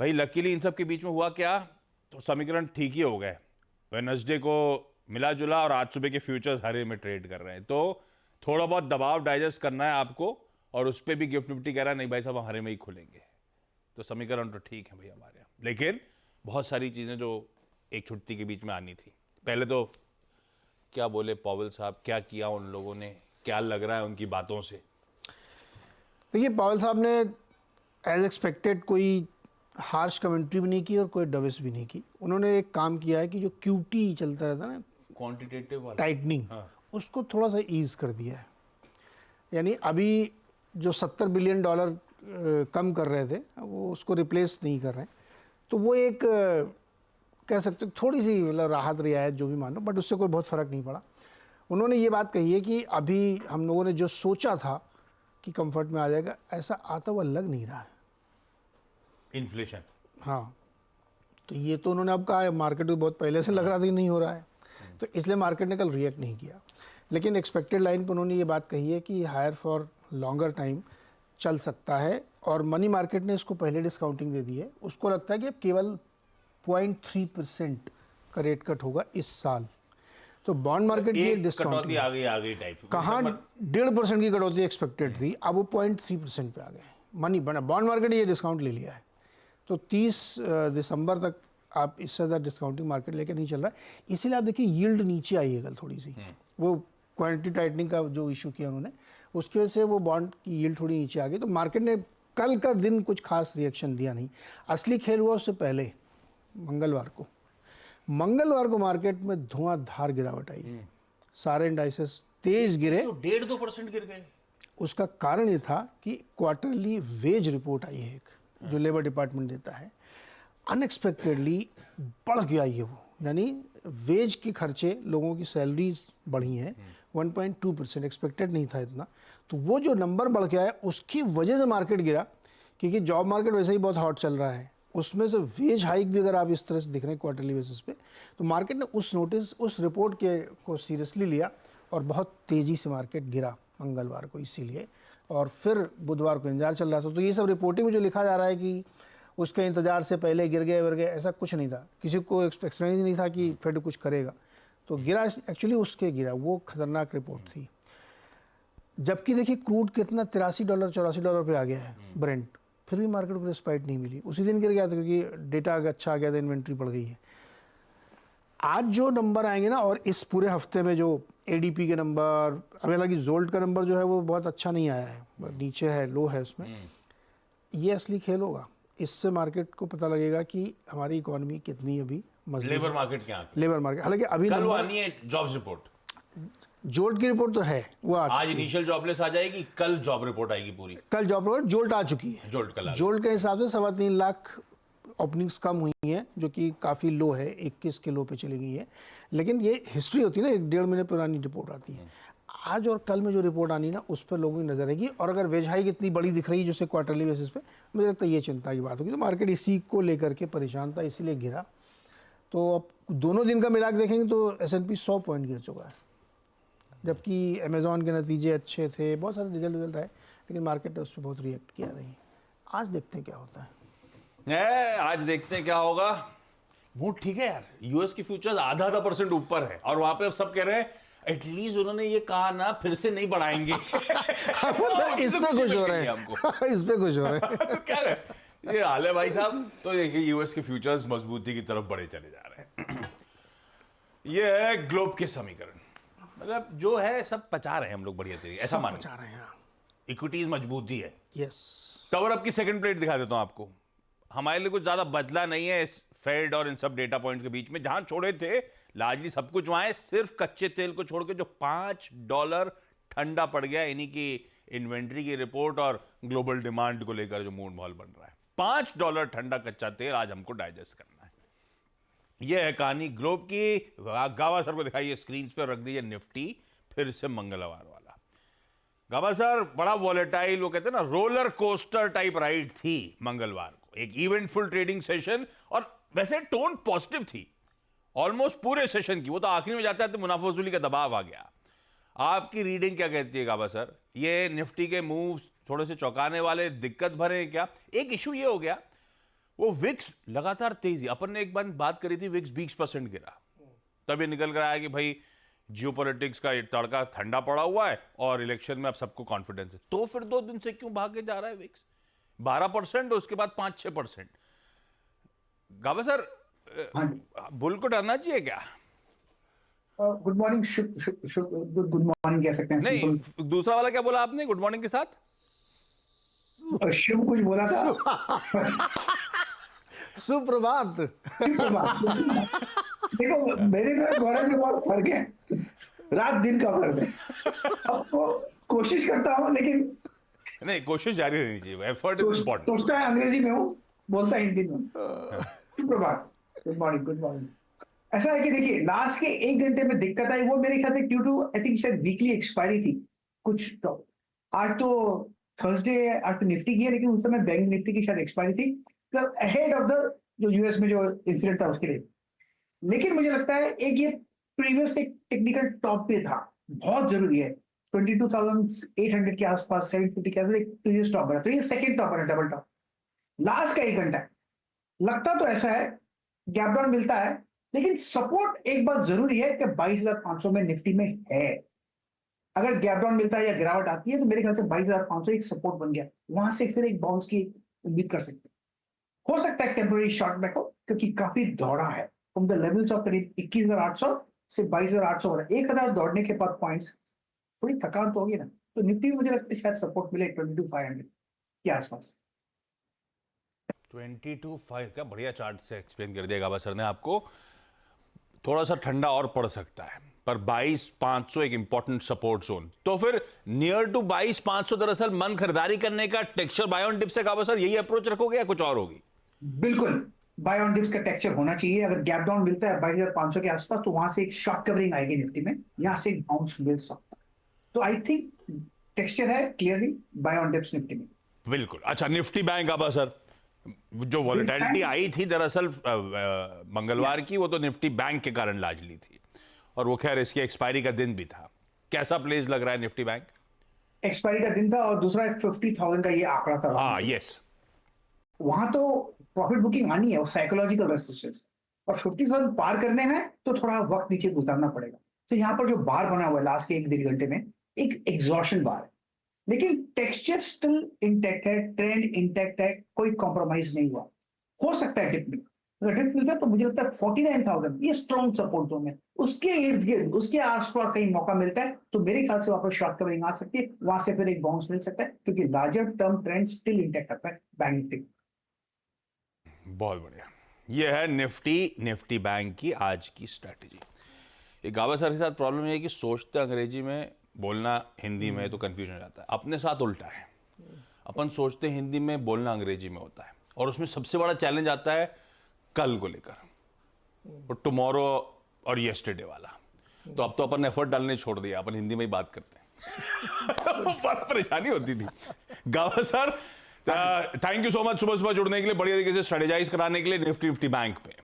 भाई लकीली इन सब के बीच में हुआ क्या, तो समीकरण ठीक ही हो गए। वेडनेसडे को मिला जुला और आज सुबह के फ्यूचर्स हरे में ट्रेड कर रहे हैं, तो थोड़ा बहुत दबाव डाइजेस्ट करना है आपको। और उस पर भी गिफ्ट निफ्टी कह रहा है नहीं भाई साहब हम हरे में ही खुलेंगे, तो समीकरण तो ठीक है भाई हमारे यहाँ। लेकिन बहुत सारी चीज़ें जो एक छुट्टी के बीच में आनी थी। पहले तो क्या बोले पॉवेल साहब, क्या किया उन लोगों ने, क्या लग रहा है उनकी बातों से? देखिए पॉवेल साहब ने एज एक्सपेक्टेड कोई हार्श कमेंट्री भी नहीं की और कोई डविस भी नहीं की। उन्होंने एक काम किया है कि जो क्यूटी चलता रहता है ना, क्वांटिटेटिव वाला टाइटनिंग, हाँ। उसको थोड़ा सा ईज कर दिया है। यानी अभी जो $70 बिलियन कम कर रहे थे वो उसको रिप्लेस नहीं कर रहे हैं, तो वो एक कह सकते हो थोड़ी सी मतलब राहत रियायत जो भी मानो, बट उससे कोई बहुत फ़र्क नहीं पड़ा। उन्होंने ये बात कही है कि अभी हम लोगों ने जो सोचा था कि कंफर्ट में आ जाएगा, ऐसा आता हुआ लग नहीं रहा है। इन्फ्लेशन, हाँ, तो ये तो उन्होंने अब कहा है, मार्केट को बहुत पहले से लग रहा था कि नहीं हो रहा है, तो इसलिए मार्केट ने कल रिएक्ट नहीं किया। लेकिन एक्सपेक्टेड लाइन पर उन्होंने ये बात कही है कि हायर फॉर लॉन्गर टाइम चल सकता है, और मनी मार्केट ने इसको पहले डिस्काउंटिंग दे दी है। उसको लगता है कि अब केवल 0.3% का रेट कट होगा इस साल। तो बॉन्ड मार्केट की डिस्काउंटिंग आ गई टाइप। कहाँ 1.5% की कटौती एक्सपेक्टेड थी, अब वो 0.3% पे आ गए। मनी बना बॉन्ड मार्केट ये डिस्काउंट ले लिया है, तो 30 दिसंबर तक आप इससे ज़्यादा डिस्काउंटिंग मार्केट लेकर नहीं चल रहा है। इसीलिए आप देखिए यील्ड नीचे आई है कल थोड़ी सी, वो क्वांटिटी टाइटनिंग का जो इशू किया उन्होंने, उसकी वजह से वो बॉन्ड की यील्ड थोड़ी नीचे आ गई। तो मार्केट ने कल का दिन कुछ खास रिएक्शन दिया नहीं। असली खेल हुआ उससे पहले मंगलवार को मार्केट में धुआंधार गिरावट आई। सारे इंडाइसेस तेज गिरे, तो 1.5-2% गिर गए। उसका कारण ये था कि क्वार्टरली वेज रिपोर्ट आई है एक, जो लेबर डिपार्टमेंट देता है। अनएक्सपेक्टेडली बढ़ गया ये वो, यानी वेज के खर्चे, लोगों की सैलरीज बढ़ी हैं 1.2%, एक्सपेक्टेड नहीं था इतना। तो वो जो नंबर बढ़ गया है उसकी वजह से मार्केट गिरा, क्योंकि जॉब मार्केट वैसे ही बहुत हॉट चल रहा है, उसमें से वेज हाइक भी अगर आप इस तरह से दिख रहे हैं क्वार्टरली बेसिस पे, तो मार्केट ने उस रिपोर्ट को सीरियसली लिया और बहुत तेज़ी से मार्केट गिरा मंगलवार को इसीलिए। और फिर बुधवार को इंतजार चल रहा था। तो ये सब रिपोर्टिंग में जो लिखा जा रहा है कि उसके इंतजार से पहले गिर गए, ऐसा कुछ नहीं था। किसी को एक्सपेक्टेशन ही नहीं था कि फेड कुछ करेगा, तो गिरा एक्चुअली उसके गिरा। वो खतरनाक रिपोर्ट थी। जबकि देखिए क्रूड कितना $83 $84 पे आ गया है ब्रेंट, फिर भी मार्केट को रिस्पाइट नहीं मिली। उसी दिन गिर गया था क्योंकि डेटा अच्छा आ गया था, इन्वेंट्री बढ़ गई है। आज जो नंबर आएंगे ना, और इस पूरे हफ्ते में जो एडीपी के नंबर, हमें लगी जोल्ट का नंबर जो है वो बहुत अच्छा नहीं आया है, नीचे है, लो है उसमें। ये असली खेल होगा, इससे मार्केट को पता लगेगा कि हमारी इकोनॉमी कितनी अभी मजबूत। लेबर मार्केट क्या, लेबर मार्केट, हालांकि अभी कल आनी है जॉब्स रिपोर्ट, जोल्ट की रिपोर्ट तो है, वो आज इनिशियल जॉबलेस आ जाएगी, कल जॉब रिपोर्ट आएगी पूरी। कल जॉब रिपोर्ट जोल्ट आ चुकी है। जोल्ट के हिसाब से 3.25 लाख ओपनिंग्स कम हुई हैं, जो कि काफ़ी लो है, 21 के लो पे चली गई है। लेकिन ये हिस्ट्री होती है ना, 1-1.5 महीने पुरानी रिपोर्ट आती है। आज और कल में जो रिपोर्ट आनी ना, उस पर लोगों की नजर आएगी। और अगर वेज हाइक इतनी बड़ी दिख रही है जैसे क्वार्टरली बेसिस पे, मुझे लगता है ये चिंता की बात होगी। तो मार्केट इसी को लेकर के परेशान था, इसीलिए गिरा। तो अब दोनों दिन का मिला के देखेंगे तो S&P 100 पॉइंट गिर चुका है, जबकि अमेजॉन के नतीजे अच्छे थे, बहुत सारे रिजल्ट आए, लेकिन मार्केट ने उस पर बहुत रिएक्ट किया नहीं। आज देखते हैं क्या होता है। आज देखते हैं क्या होगा। मूड ठीक है यार, यूएस की फ्यूचर्स आधा % ऊपर है, और वहां पे अब सब कह रहे हैं एटलीस्ट उन्होंने ये कहा ना फिर से नहीं बढ़ाएंगे। इस पे खुश हो रहे हैं हमको, इस पे खुश हो रहे हैं। तो क्या है ये हाल है भाई साहब। तो देखिए यूएस के फ्यूचर्स मजबूती की तरफ बढ़े चले जा रहे हैं। ये है ग्लोब के समीकरण, मतलब जो है सब पचा रहे हैं हम लोग बढ़िया तरीके, ऐसा मान पचा रहे हैं। इक्विटीज मजबूती है। यस, कवर अप की सेकंड प्लेट दिखा देता हूं आपको। हमारे लिए कुछ ज्यादा बदला नहीं है इस फेड और इन सब डेटा पॉइंट के बीच में, जहां छोड़े थे लार्जली सब कुछ वहां है, सिर्फ कच्चे तेल को छोड़ के जो $5 ठंडा पड़ गया, इन्हीं की इन्वेंट्री की रिपोर्ट और ग्लोबल डिमांड को लेकर जो मूड माहौल बन रहा है। $5 ठंडा कच्चा तेल आज हमको डाइजेस्ट करना है। यह है कहानी ग्लोब की। गावा सर को दिखाइए स्क्रीन पर, रख दीजिए निफ्टी फिर से मंगलवार वाला। गावा सर बड़ा वॉलेटाइल, वो कहते हैं ना रोलर कोस्टर टाइप राइड थी मंगलवार को, एक इवेंटफुल ट्रेडिंग सेशन, और वैसे टोन पॉजिटिव थी ऑलमोस्ट पूरे सेशन की। वो तो आखिरी में जाता है तो मुनाफा वसूली का दबाव आ गया। आपकी रीडिंग क्या कहती है गावा सर? ये निफ्टी के मूव्स थोड़े से चौंकाने वाले, दिक्कत भरे हैं क्या? एक इशू ये हो गया, वो विक्स लगातार तेजी, अपन ने एक बार बात करी थी, विक्स 20% गिरा, तब ये निकल कर आया कि भाई जियोपॉलिटिक्स का ये तड़का ठंडा पड़ा हुआ है और इलेक्शन में अब सबको कॉन्फिडेंस है। तो फिर 2 दिन से क्यों भाग के जा रहा है विक्स? 12% उसके बाद 5-6%। गाबा सर, हाँ बुल को डरना चाहिए क्या? गुड मॉर्निंग, गुड मॉर्निंग कह सकते हैं। नहीं, दूसरा वाला क्या बोला आपने गुड मॉर्निंग के साथ? शिव कुछ बोला था। सुप्रभात। देखो मेरे में गौरव में बहुत फर्क है, रात दिन का फर्क है। अब तो कोशिश करता हूँ लेकिन नहीं, कोशिश जारी रहनी चाहिए, एफर्ट इज इंपॉर्टेंट। सोचता है अंग्रेजी में हूँ, बोलता है हिंदी में। सुप्रभात, गुड मॉर्निंग, गुड मॉर्निंग। ऐसा है कि देखिए लास्ट के 1 घंटे में दिक्कत आई, वो मेरे ख्याल से ड्यू टू आई थिंक शायद वीकली एक्सपायरी थी कुछ। तो आज तो थर्सडे, आज तो निफ्टी की है, लेकिन उस समय बैंक निफ्टी की शायद एक्सपायरी थी, तो अहेड ऑफ द जो यूएस में जो इंसिडेंट था उसके लिए। लेकिन मुझे लगता है एक ये प्रीवियस एक टेक्निकल टॉप पे था, बहुत जरूरी है। 22,800 के आसपास, 750 के आसपास एक प्रीवियस टॉप बना, तो ये सेकंड टॉप है, डबल टॉप। लास्ट का 1 घंटा लगता तो ऐसा है, गैप डाउन मिलता है, लेकिन सपोर्ट एक बात जरूरी है कि 22,500 में निफ्टी में है। अगर गैप डाउन मिलता है या गिरावट आती है तो मेरे ख्याल से 22,500 एक सपोर्ट बन गया, वहां से फिर एक बाउंस की उम्मीद कर सकते हैं। हो सकता है टेम्पररी शॉर्ट बैक हो, क्योंकि काफी दौड़ा है फ्रॉम द लेवल्स ऑफ करीब 21,800 से 22,800 हो रहा है। 1,000 दौड़ने के बाद पॉइंट्स, थोड़ी थकान तो होगी ना, तो निफ्टी मुझे लगता है शायद सपोर्ट मिले 22,500 के आसपास। 22,500 का बढ़िया चार्ट से एक्सप्लेन कर दिया गाबा सर ने आपको। थोड़ा सा ठंडा और पड़ सकता है, पर 22,500 एक इंपॉर्टेंट सपोर्ट जोन। तो फिर नियर टू 22,500 दरअसल मन खरीदारी करने का टेक्सचर बाय ऑन डिप्स है गाबा सर, यही अप्रोच रखोगे या कुछ और होगी? बिल्कुल बाय ऑन डिप्स का टेक्सचर होना चाहिए। अगर गैप डाउन मिलता है 22,500 के आसपास, तो वहां से एक शॉर्ट कवरिंग आएगी निफ्टी में, यहां से एक बाउंस मिल सकता है। तो आई थिंक टेक्सचर है clearly buy on dips Nifty में। बिल्कुल। अच्छा, निफ्टी बैंक गाबा सर, जो वॉलेटिलिटी आई थी दरअसल मंगलवार की, वो तो निफ्टी बैंक के कारण लाजली थी, और वो खैर इसकी एक्सपायरी का दिन भी था। कैसा प्लेस लग रहा है निफ्टी बैंक? एक्सपायरी का दिन था और दूसरा 50,000 का ये आंकड़ा था। हाँ, यस। वहां तो प्रॉफिट बुकिंग आनी है, वो साइकोलॉजिकल रेजिस्टेंस, और 50,000 पार करने हैं तो थोड़ा वक्त नीचे गुजारना पड़ेगा। तो यहाँ पर जो बार बना हुआ है लास्ट के 1-1.5 घंटे में, एक एग्जॉशन बार है, लेकिन टेक्सचर स्टिल इंटैक्ट है, ट्रेंड इंटैक्ट है, कोई कॉम्प्रोमाइज नहीं हुआ। हो सकता है डिप मिले, अगर डिप मिलता है तो मुझे लगता है 49,000 ये स्ट्रॉन्ग सपोर्ट जोन है, उसके इर्द गिर्द उसके आसपास कहीं मौका मिलता है तो मेरे ख्याल से वहां पर शॉर्ट कवरिंग आ सकती है, वहां से फिर एक बाउंस मिल सकता है, क्योंकि larger term trend still intact रहता है बैंक निफ्टी। बहुत बढ़िया। ये है निफ्टी बैंक की आज की स्ट्रैटेजी। एक गाबा सर के साथ प्रॉब्लम ये है कि सोचते अंग्रेजी में, बोलना हिंदी में, तो कंफ्यूजन हो जाता है। अपने साथ उल्टा है, अपन सोचते हिंदी में, बोलना अंग्रेजी में होता है, और उसमें सबसे बड़ा चैलेंज आता है कल को लेकर, और टुमारो और येस्टरडे वाला। तो अब तो अपन ने एफर्ट डालने छोड़ दिया, अपन हिंदी में ही बात करते हैं। बहुत परेशानी होती थी। Gaba sir, thank you so much सुबह सुबह जुड़ने के लिए, बढ़िया तरीके से स्ट्रेटेजाइज कराने के लिए निफ्टी बैंक पे।